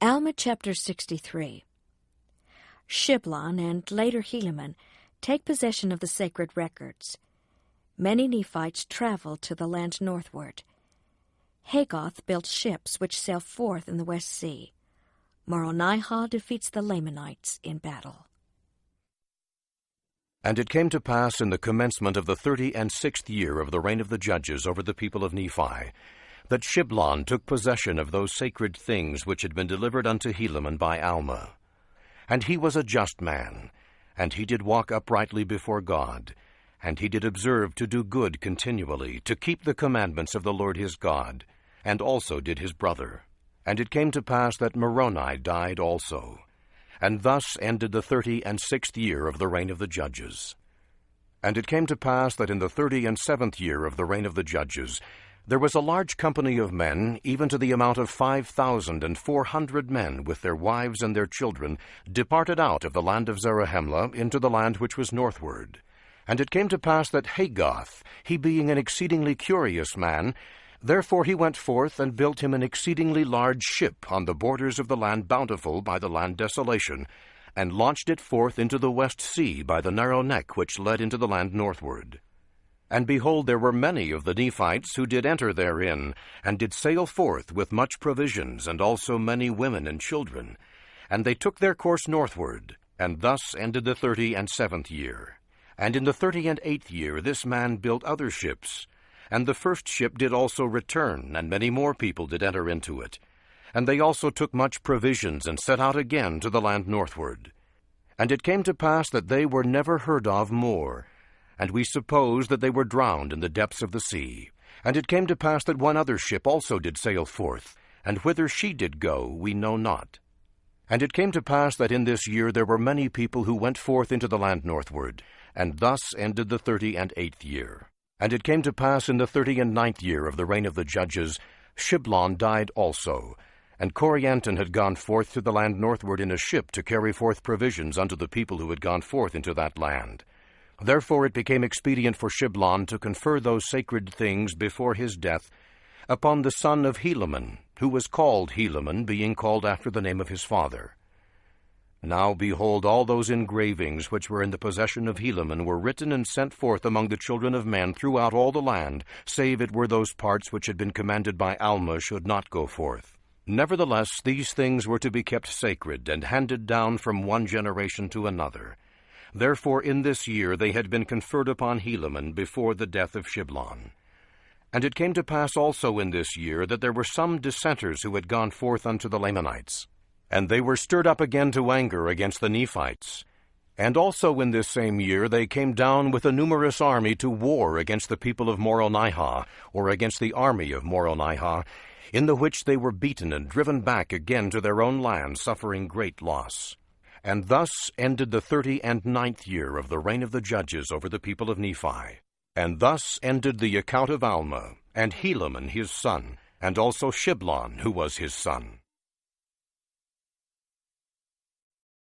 Alma chapter 63. Shiblon and later Helaman take possession of the sacred records. Many Nephites travel to the land northward. Hagoth built ships which sail forth in the West Sea. Moronihah defeats the Lamanites in battle. And it came to pass in the commencement of the 36th year of the reign of the judges over the people of Nephi, that Shiblon took possession of those sacred things which had been delivered unto Helaman by Alma. And he was a just man, and he did walk uprightly before God, and he did observe to do good continually, to keep the commandments of the Lord his God, and also did his brother. And it came to pass that Moroni died also. And thus ended the 36th year of the reign of the judges. And it came to pass that in the 37th year of the reign of the judges, there was a large company of men, even to the amount of 5,400 men, with their wives and their children, departed out of the land of Zarahemla into the land which was northward. And it came to pass that Hagoth, he being an exceedingly curious man, therefore he went forth and built him an exceedingly large ship on the borders of the land Bountiful by the land Desolation, and launched it forth into the West Sea by the narrow neck which led into the land northward. And behold, there were many of the Nephites who did enter therein, and did sail forth with much provisions, and also many women and children. And they took their course northward, and thus ended the 37th year. And in the 38th year this man built other ships. And the first ship did also return, and many more people did enter into it. And they also took much provisions, and set out again to the land northward. And it came to pass that they were never heard of more, and we suppose that they were drowned in the depths of the sea. And it came to pass that one other ship also did sail forth, and whither she did go we know not. And it came to pass that in this year there were many people who went forth into the land northward, and thus ended the 38th year. And it came to pass in the 39th year of the reign of the judges, Shiblon died also, and Corianton had gone forth to the land northward in a ship to carry forth provisions unto the people who had gone forth into that land. Therefore it became expedient for Shiblon to confer those sacred things before his death upon the son of Helaman, who was called Helaman, being called after the name of his father. Now behold, all those engravings which were in the possession of Helaman were written and sent forth among the children of men throughout all the land, save it were those parts which had been commanded by Alma should not go forth. Nevertheless, these things were to be kept sacred, and handed down from one generation to another. Therefore in this year they had been conferred upon Helaman before the death of Shiblon. And it came to pass also in this year that there were some dissenters who had gone forth unto the Lamanites. And they were stirred up again to anger against the Nephites. And also in this same year they came down with a numerous army to war against the people of Moronihah, or against the army of Moronihah, in the which they were beaten and driven back again to their own land, suffering great loss. And thus ended the 39th year of the reign of the judges over the people of Nephi. And thus ended the account of Alma, and Helaman his son, and also Shiblon, who was his son.